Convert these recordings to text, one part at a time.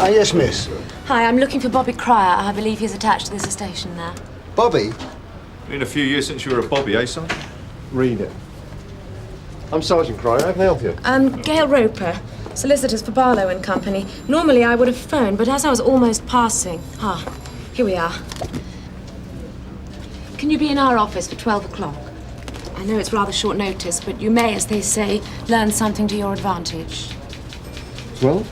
Yes, miss. Hi, I'm looking for Bobby Cryer. I believe he's attached to this station there. Bobby? Been a few years since you were a Bobby, eh, son? Read it. I'm Sgt Cryer. How can I help you? Gail Roper, solicitors for Barlow and Company. Normally I would have phoned, but as I was almost passing... here we are. Can you be in our office for 12 o'clock? I know it's rather short notice, but you may, as they say, learn something to your advantage. Well?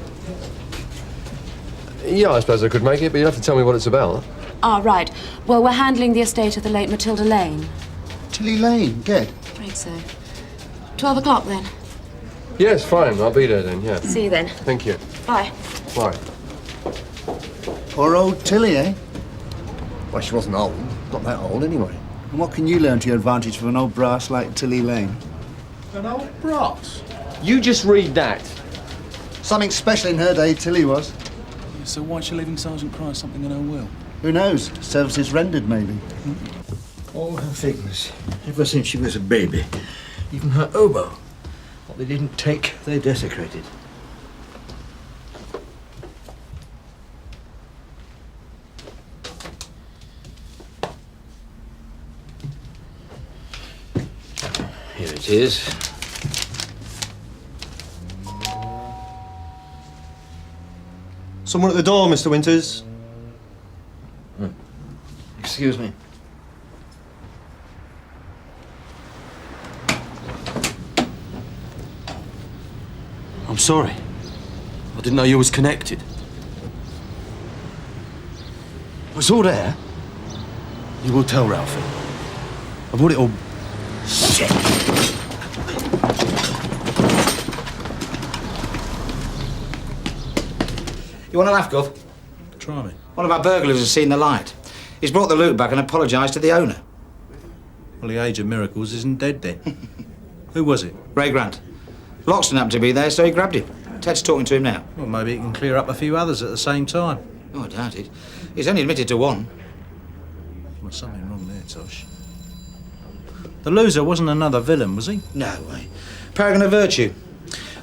Yeah, I suppose I could make it, but you'll have to tell me what it's about. Right. Well, we're handling the estate of the late Matilda Lane. Tilly Lane, dead? Afraid so. 12 o'clock, then. Yes, fine. I'll be there then, yeah. See you then. Thank you. Bye. Bye. Poor old Tilly, eh? Well, she wasn't old. Not that old, anyway. And what can you learn to your advantage from an old brass like Tilly Lane? An old brass? You just read that. Something special in her day, Tilly was. So why's she leaving Sgt Cryer something in her will? Who knows? Services rendered, maybe. All her things, ever since she was a baby. Even her oboe. What they didn't take, they desecrated. Here it is. Someone at the door, Mr. Winters. Excuse me. I'm sorry. I didn't know you was connected. It's all there. You will tell Ralphie. I bought it all... Shit! You want a laugh, Gov? Try me. One of our burglars has seen the light. He's brought the loot back and apologised to the owner. Well, the age of miracles isn't dead then. Who was it? Ray Grant. Lockston happened to be there, so he grabbed him. Ted's talking to him now. Well, maybe he can clear up a few others at the same time. Oh, I doubt it. He's only admitted to one. Well, something wrong there, Tosh. The loser wasn't another villain, was he? No way. Paragon of virtue.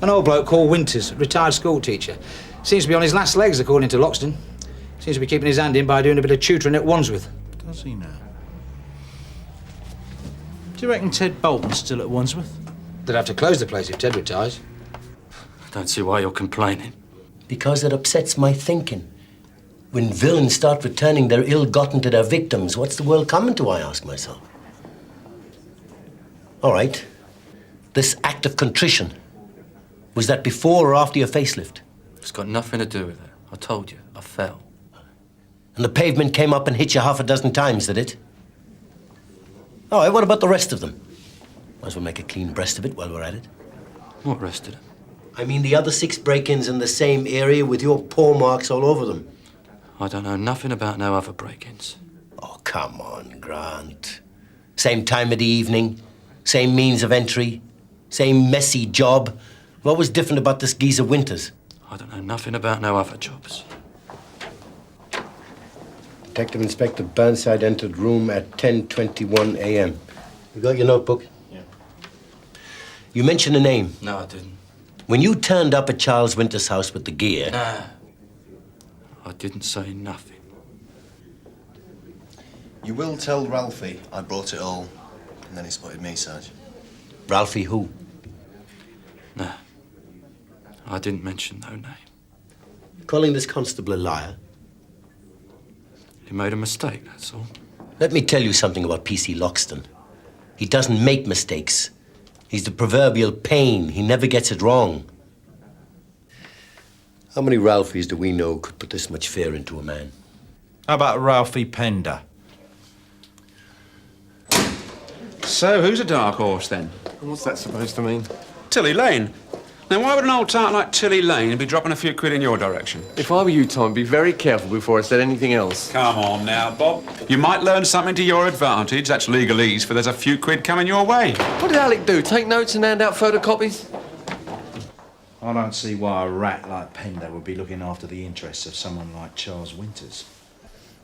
An old bloke called Winters, retired school teacher. Seems to be on his last legs, according to Lockston. Seems to be keeping his hand in by doing a bit of tutoring at Wandsworth. Does he now? Do you reckon Ted Bolton's still at Wandsworth? They'd have to close the place if Ted retires. I don't see why you're complaining. Because it upsets my thinking. When villains start returning their ill-gotten to their victims, what's the world coming to, I ask myself? All right. This act of contrition, was that before or after your facelift? It's got nothing to do with it. I told you, I fell. And the pavement came up and hit you half a dozen times, did it? All right, what about the rest of them? Might as well make a clean breast of it while we're at it. What rest of them? I mean the other 6 break-ins in the same area with your paw marks all over them. I don't know nothing about no other break-ins. Oh, come on, Grant. Same time of the evening, same means of entry, same messy job. What was different about this geezer Winters? I don't know nothing about no other jobs. Detective Inspector Burnside entered room at 10:21 a.m. You got your notebook? Yeah. You mentioned a name. No, I didn't. When you turned up at Charles Winters' house with the gear... Nah. I didn't say nothing. You will tell Ralphie I brought it all, and then he spotted me, Sarge. Ralphie who? Nah. I didn't mention no name. Calling this constable a liar? He made a mistake, that's all. Let me tell you something about P.C. Lockston. He doesn't make mistakes. He's the proverbial pain. He never gets it wrong. How many Ralphies do we know could put this much fear into a man? How about Ralphie Pender? So, who's a dark horse, then? And what's that supposed to mean? Tilly Lane. Now, why would an old tart like Tilly Lane be dropping a few quid in your direction? If I were you, Tom, be very careful before I said anything else. Come on now, Bob. You might learn something to your advantage. That's legalese, for there's a few quid coming your way. What did Alec do? Take notes and hand out photocopies? I don't see why a rat like Pender would be looking after the interests of someone like Charles Winters.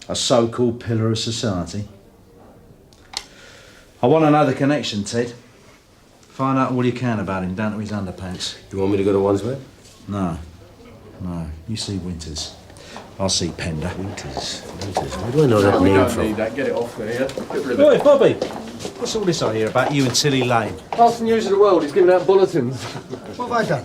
A so-called pillar of society. I want to know the connection, Ted. Find out all you can about him, down to his underpants. You want me to go to Wandsworth? No. No, you see Winters. I'll see Pender. Winters. Where do I know that name from? That. Get it off there, yeah? Get rid of Oi, Bobby! What's all this I hear about you and Tilly Lane? Past the news of the world, he's giving out bulletins. What have I done?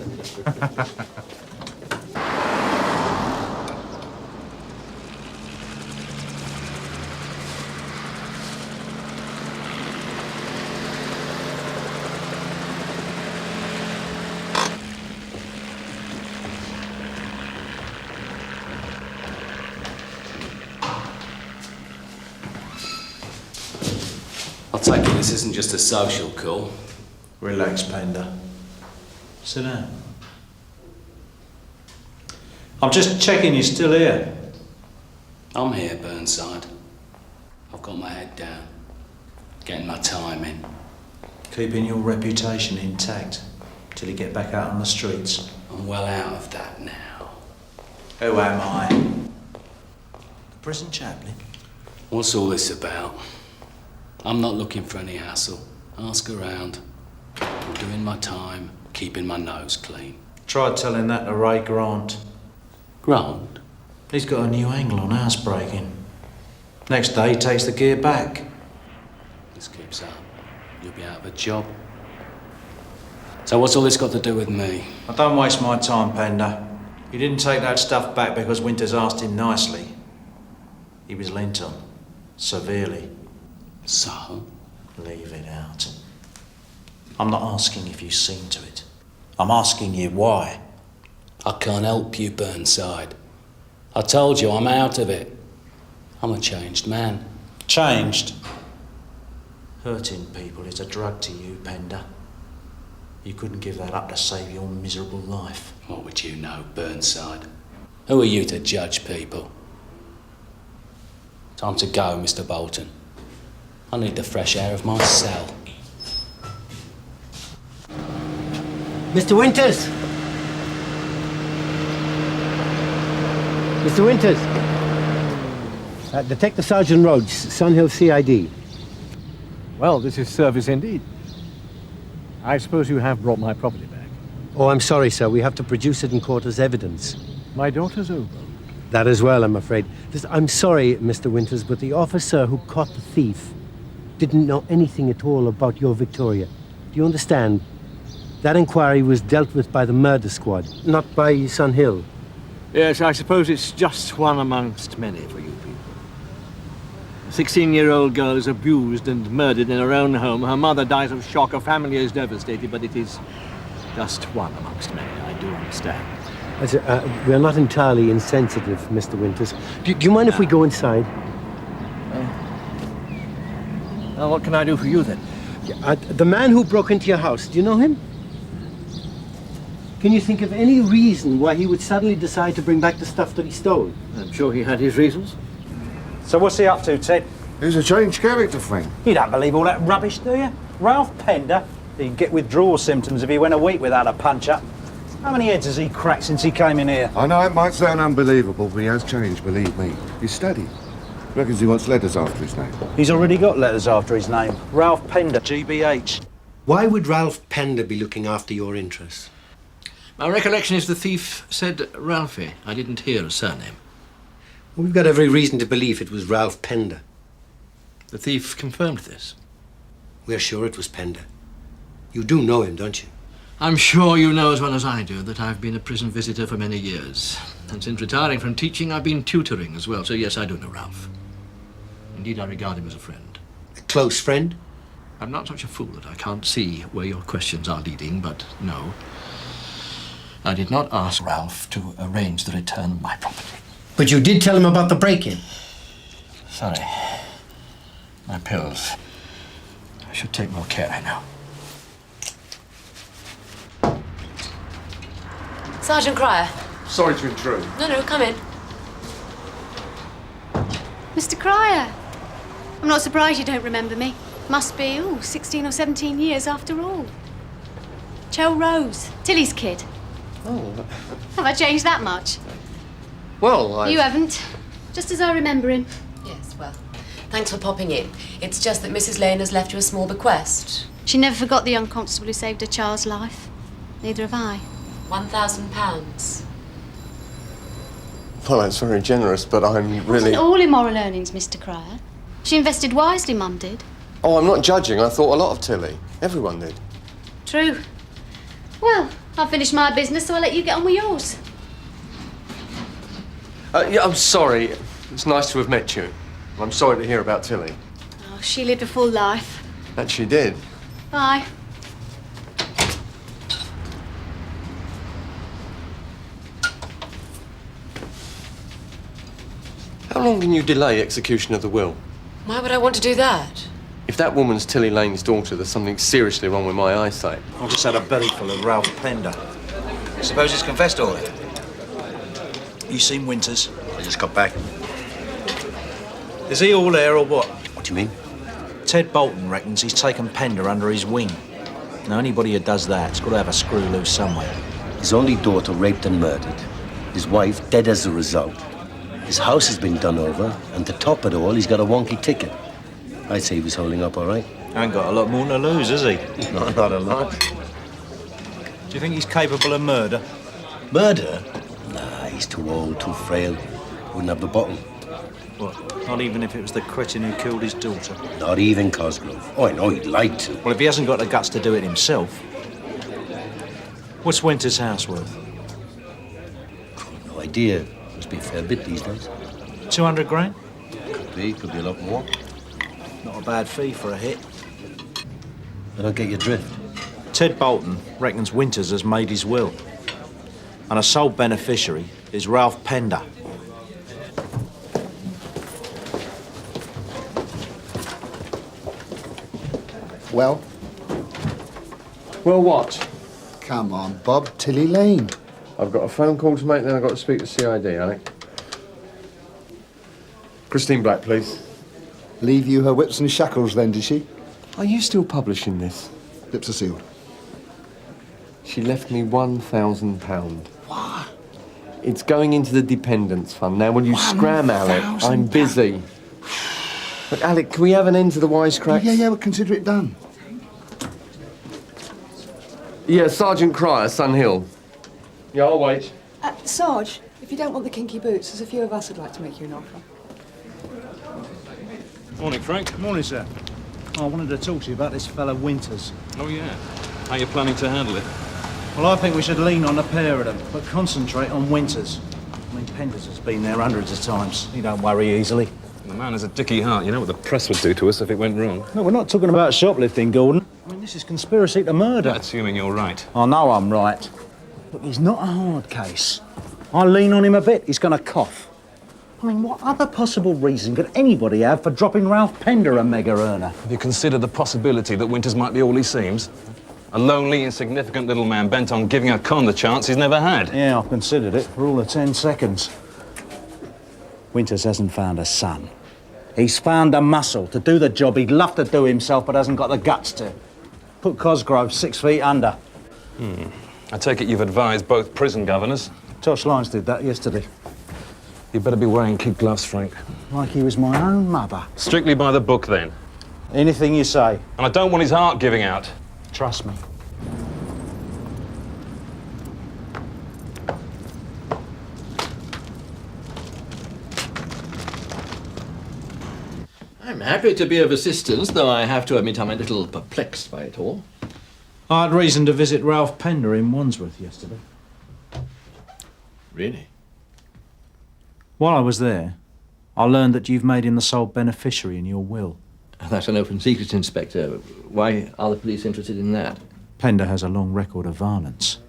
I'll take it this isn't just a social call. Relax, Pender. Sit down. I'm just checking you're still here. I'm here, Burnside. I've got my head down. Getting my time in. Keeping your reputation intact till you get back out on the streets. I'm well out of that now. Who am I? The prison chaplain? What's all this about? I'm not looking for any hassle. Ask around. I'm doing my time, keeping my nose clean. Tried telling that to Ray Grant. Grant? He's got a new angle on housebreaking. Next day, he takes the gear back. This keeps up. You'll be out of a job. So what's all this got to do with me? I don't waste my time, Pender. He didn't take that stuff back because Winters asked him nicely. He was lent on. Severely. So? Leave it out. I'm not asking if you've seen to it. I'm asking you why. I can't help you, Burnside. I told you I'm out of it. I'm a changed man. Changed? Hurting people is a drug to you, Pender. You couldn't give that up to save your miserable life. What would you know, Burnside? Who are you to judge people? Time to go, Mr. Bolton. I need the fresh air of my cell. Mr. Winters! Mr. Winters! Detective Sergeant Rhodes, Sunhill CID. Well, this is service indeed. I suppose you have brought my property back. Oh, I'm sorry, sir. We have to produce it in court as evidence. My daughter's oboe. That as well, I'm afraid. I'm sorry, Mr. Winters, but the officer who caught the thief didn't know anything at all about your Victoria. Do you understand? That inquiry was dealt with by the murder squad, not by Sunhill. Yes, I suppose it's just one amongst many for you people. A 16-year-old girl is abused and murdered in her own home. Her mother dies of shock. Her family is devastated, but it is just one amongst many. I do understand. We're not entirely insensitive, Mr. Winters. Do you mind if we go inside? Well, what can I do for you, then? The man who broke into your house, do you know him? Can you think of any reason why he would suddenly decide to bring back the stuff that he stole? I'm sure he had his reasons. So what's he up to, Ted? He's a changed character, Frank. You don't believe all that rubbish, do you? Ralph Pender, he'd get withdrawal symptoms if he went a week without a punch-up. How many heads has he cracked since he came in here? I know it might sound unbelievable, but he has changed, believe me. He's steady. Reckons he wants letters after his name. He's already got letters after his name. Ralph Pender, GBH. Why would Ralph Pender be looking after your interests? My recollection is the thief said Ralphie. I didn't hear a surname. We've got every reason to believe it was Ralph Pender. The thief confirmed this. We're sure it was Pender. You do know him, don't you? I'm sure you know as well as I do that I've been a prison visitor for many years. And since retiring from teaching, I've been tutoring as well. So yes, I do know Ralph. Indeed, I regard him as a friend. A close friend? I'm not such a fool that I can't see where your questions are leading, but no. I did not ask Ralph to arrange the return of my property. But you did tell him about the break-in. Sorry. My pills. I should take more care, I know. Sergeant Cryer. Sorry to intrude. No, come in. Mr. Cryer. I'm not surprised you don't remember me. Must be, 16 or 17 years after all. Joe Rose, Tilly's kid. Oh. Have I changed that much? Well, You haven't. Just as I remember him. Yes, well, thanks for popping in. It's just that Mrs. Lane has left you a small bequest. She never forgot the young constable who saved her child's life. Neither have I. £1,000. Well, that's very generous, but I'm really... Wasn't all immoral earnings, Mr. Cryer. She invested wisely, Mum did. Oh, I'm not judging. I thought a lot of Tilly. Everyone did. True. Well, I've finished my business, so I'll let you get on with yours. Yeah, I'm sorry. It's nice to have met you. I'm sorry to hear about Tilly. Oh, she lived a full life. That she did. Bye. How long can you delay execution of the will? Why would I want to do that? If that woman's Tilly Lane's daughter, there's something seriously wrong with my eyesight. I just had a bellyful of Ralph Pender. Suppose he's confessed all it. You seen Winters? I just got back. Is he all there or what? What do you mean? Ted Bolton reckons he's taken Pender under his wing. Now, anybody who does that's got to have a screw loose somewhere. His only daughter raped and murdered. His wife dead as a result. His house has been done over, and to top it all, he's got a wonky ticket. I'd say he was holding up all right. Ain't got a lot more to lose, has he? Not a lot. Do you think he's capable of murder? Murder? Nah, he's too old, too frail. Wouldn't have the bottle. What? Not even if it was the cretin who killed his daughter? Not even Cosgrove. Oh, I know he'd like to. Well, if he hasn't got the guts to do it himself. What's Winter's house worth? No idea. Must be a fair bit these days. 200 grand? Could be a lot more. Not a bad fee for a hit. I don't get your drift. Ted Bolton reckons Winters has made his will. And a sole beneficiary is Ralph Pender. Well? Well, what? Come on, Bob. Tilly Lane. I've got a phone call to make, then I've got to speak to CID, Alec. Christine Black, please. Leave you her whips and shackles then, did she? Are you still publishing this? Lips are sealed. She left me £1,000. What? It's going into the dependents fund. Now, will you scram, Alec? I'm busy. Look, Alec, can we have an end to the wisecracks? Yeah, we'll consider it done. Yeah, Sgt Cryer, Sun Hill. Yeah, I'll wait. Sarge, if you don't want the kinky boots, there's a few of us who'd like to make you an offer. Morning, Frank. Morning, sir. I wanted to talk to you about this fellow Winters. Oh, yeah. How are you planning to handle it? Well, I think we should lean on the pair of them, but concentrate on Winters. I mean, Penders has been there hundreds of times. He don't worry easily. The man has a dicky heart. You know what the press would do to us if it went wrong. No, we're not talking about shoplifting, Gordon. I mean, this is conspiracy to murder. Assuming you're right. I know I'm right. Look, he's not a hard case. I lean on him a bit, he's going to cough. I mean, what other possible reason could anybody have for dropping Ralph Pender a mega earner? Have you considered the possibility that Winters might be all he seems? A lonely, insignificant little man bent on giving a con the chance he's never had. Yeah, I've considered it for all of 10 seconds. Winters hasn't found a son. He's found a muscle to do the job he'd love to do himself, but hasn't got the guts to. Put Cosgrove 6 feet under. I take it you've advised both prison governors. Tosh Lyons did that yesterday. You better be wearing kid gloves, Frank. Like he was my own mother. Strictly by the book, then. Anything you say. And I don't want his heart giving out. Trust me. I'm happy to be of assistance, though I have to admit I'm a little perplexed by it all. I had reason to visit Ralph Pender in Wandsworth yesterday. Really? While I was there, I learned that you've made him the sole beneficiary in your will. That's an open secret, Inspector. Why are the police interested in that? Pender has a long record of violence.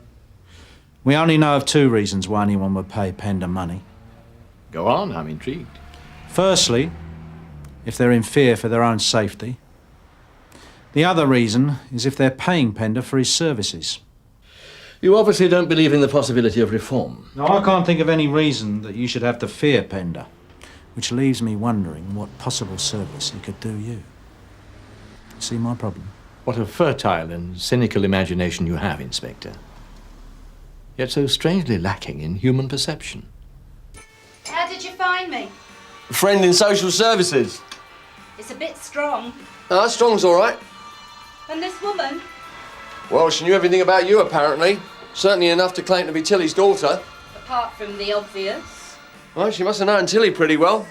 We only know of 2 reasons why anyone would pay Pender money. Go on, I'm intrigued. Firstly, if they're in fear for their own safety. The other reason is if they're paying Pender for his services. You obviously don't believe in the possibility of reform. No, I can't think of any reason that you should have to fear Pender, which leaves me wondering what possible service he could do you. See my problem? What a fertile and cynical imagination you have, Inspector. Yet so strangely lacking in human perception. How did you find me? A friend in social services. It's a bit strong. Strong's all right. And this woman? Well, she knew everything about you, apparently. Certainly enough to claim to be Tilly's daughter. Apart from the obvious. Well, she must have known Tilly pretty well.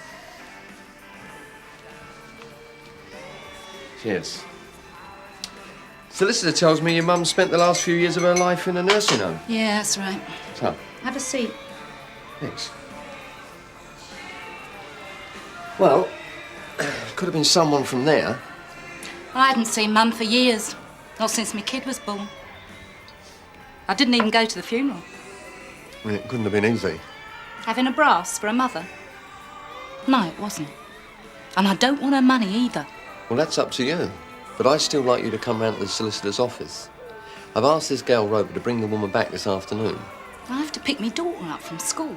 Cheers. Solicitor tells me your mum spent the last few years of her life in a nursing home. Yeah, that's right. So, Have a seat. thanks. Well, could have been someone from there. I hadn't seen Mum for years. Not since my kid was born. I didn't even go to the funeral. I mean, it couldn't have been easy. Having a brass for a mother? No, it wasn't. And I don't want her money either. Well, that's up to you. But I'd still like you to come round to the solicitor's office. I've asked this girl Rover to bring the woman back this afternoon. I have to pick my daughter up from school.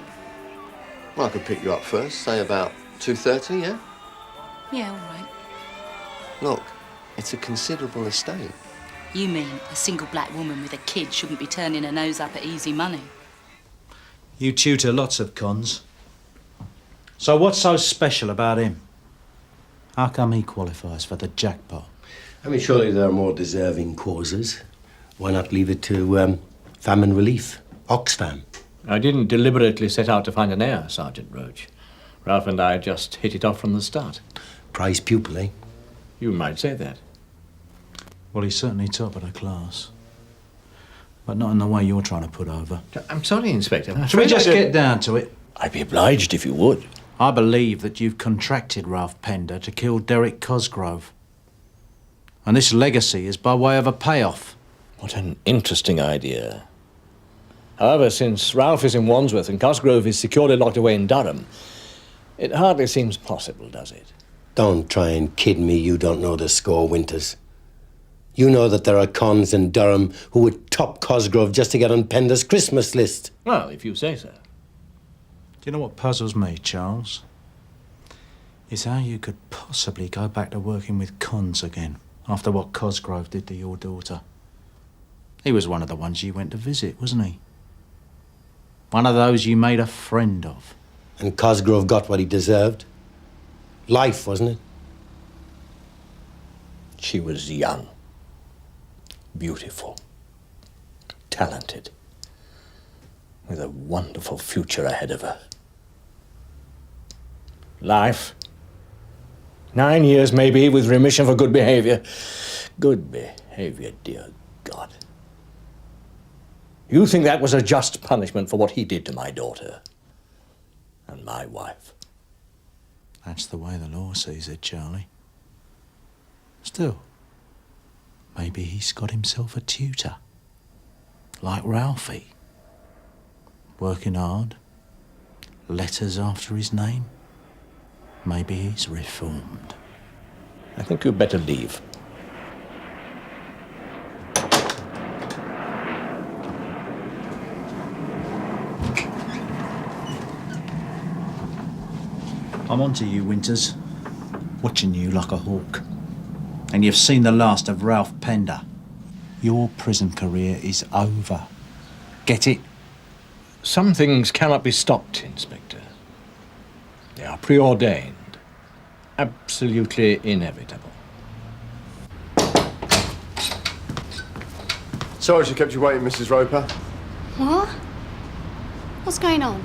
Well, I could pick you up first, say about 2:30, yeah? Yeah, all right. Look, it's a considerable estate. You mean a single black woman with a kid shouldn't be turning her nose up at easy money? You tutor lots of cons. So what's so special about him? How come he qualifies for the jackpot? I mean, surely there are more deserving causes. Why not leave it to famine relief, Oxfam? I didn't deliberately set out to find an heir, Sergeant Roach. Ralph and I just hit it off from the start. Prize pupil, eh? You might say that. Well, he's certainly top of the class. But not in the way you're trying to put over. I'm sorry, Inspector. Shall we just get down to it? I'd be obliged if you would. I believe that you've contracted Ralph Pender to kill Derek Cosgrove. And this legacy is by way of a payoff. What an interesting idea. However, since Ralph is in Wandsworth and Cosgrove is securely locked away in Durham, it hardly seems possible, does it? Don't try and kid me you don't know the score, Winters. You know that there are cons in Durham who would top Cosgrove just to get on Pender's Christmas list. Well, if you say so. Do you know what puzzles me, Charles? Is how you could possibly go back to working with cons again after what Cosgrove did to your daughter. He was one of the ones you went to visit, wasn't he? One of those you made a friend of. And Cosgrove got what he deserved. Life, wasn't it? She was young, beautiful, talented, with a wonderful future ahead of her. Life. 9 years, maybe, with remission for good behavior. Good behavior, dear God. You think that was a just punishment for what he did to my daughter and my wife? That's the way the law sees it, Charlie. Still, maybe he's got himself a tutor. Like Ralphie. Working hard. Letters after his name. Maybe he's reformed. I think you'd better leave. I'm onto you, Winters. Watching you like a hawk. And you've seen the last of Ralph Pender. Your prison career is over. Get it? Some things cannot be stopped, Inspector. They are preordained. Absolutely inevitable. Sorry she kept you waiting, Mrs. Roper. What? What's going on?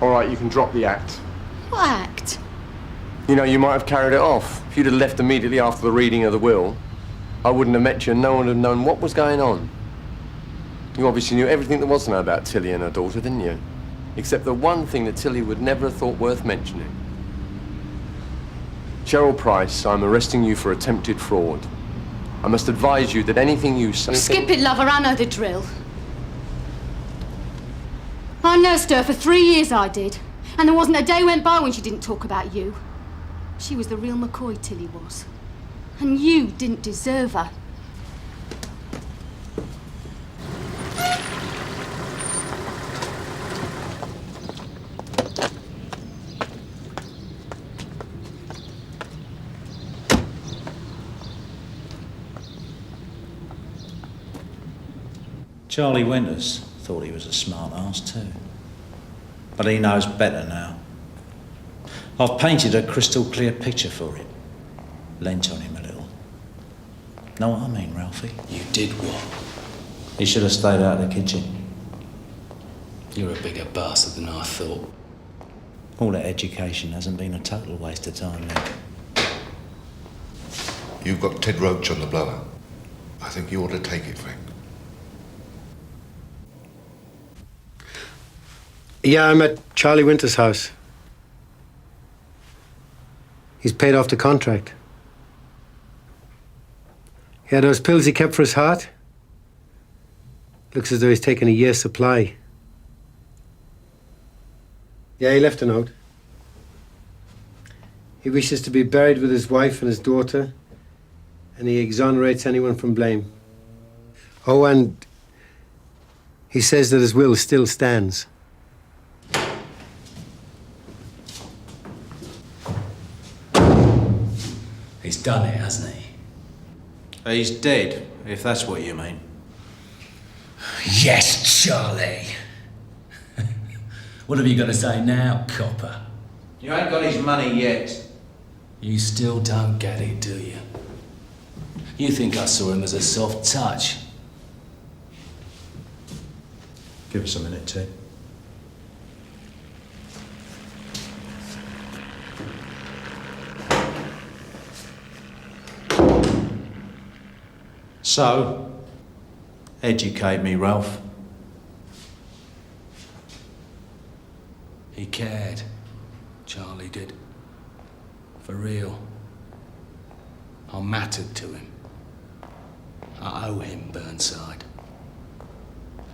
All right, you can drop the act. What act? You know, you might have carried it off. If you'd have left immediately after the reading of the will, I wouldn't have met you and no one would have known what was going on. You obviously knew everything there was to know about Tilly and her daughter, didn't you? Except the one thing that Tilly would never have thought worth mentioning. Cheryl Price, I'm arresting you for attempted fraud. I must advise you that anything you say... Skip it, lover, I know the drill. I nursed her for 3 years, I did. And there wasn't a day went by when she didn't talk about you. She was the real McCoy, Tilly was. And you didn't deserve her. Charlie Winters thought he was a smart ass too. But he knows better now. I've painted a crystal clear picture for him. Lent on him a little. Know what I mean, Ralphie? You did what? He should have stayed out of the kitchen. You're a bigger bastard than I thought. All that education hasn't been a total waste of time then. You've got Ted Roach on the blower. I think you ought to take it, Frank. Yeah, I'm at Charlie Winter's house. He's paid off the contract. Yeah, those pills he kept for his heart. Looks as though he's taken a year's supply. Yeah, he left a note. He wishes to be buried with his wife and his daughter, and he exonerates anyone from blame. Oh, and he says that his will still stands. He's done it, hasn't he? He's dead, if that's what you mean. Yes, Charlie. What have you got to say now, copper? You ain't got his money yet. You still don't get it, do you? You think I saw him as a soft touch? Give us a minute, Ted. So, educate me, Ralph. He cared. Charlie did. For real. I mattered to him. I owe him Burnside.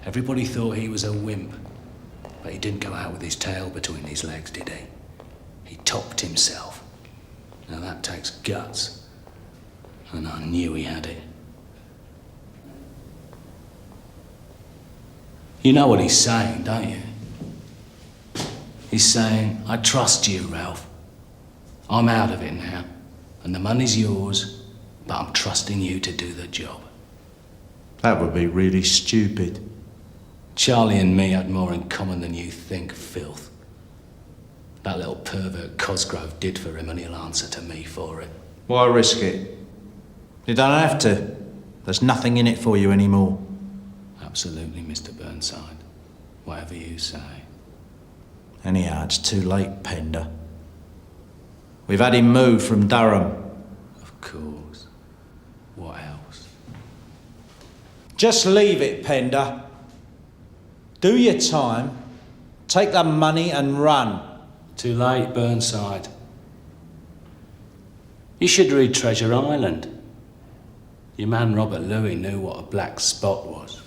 Everybody thought he was a wimp, but he didn't go out with his tail between his legs, did he? He topped himself. Now that takes guts. And I knew he had it. You know what he's saying, don't you? He's saying, I trust you, Ralph. I'm out of it now, and the money's yours, but I'm trusting you to do the job. That would be really stupid. Charlie and me had more in common than you think, filth. That little pervert Cosgrove did for him, and he'll answer to me for it. Why risk it? You don't have to. There's nothing in it for you anymore. Absolutely, Mr. Burnside. Whatever you say. Anyhow, it's too late, Pender. We've had him moved from Durham. Of course. What else? Just leave it, Pender. Do your time, take the money and run. Too late, Burnside. You should read Treasure Island. Your man Robert Louis knew what a black spot was.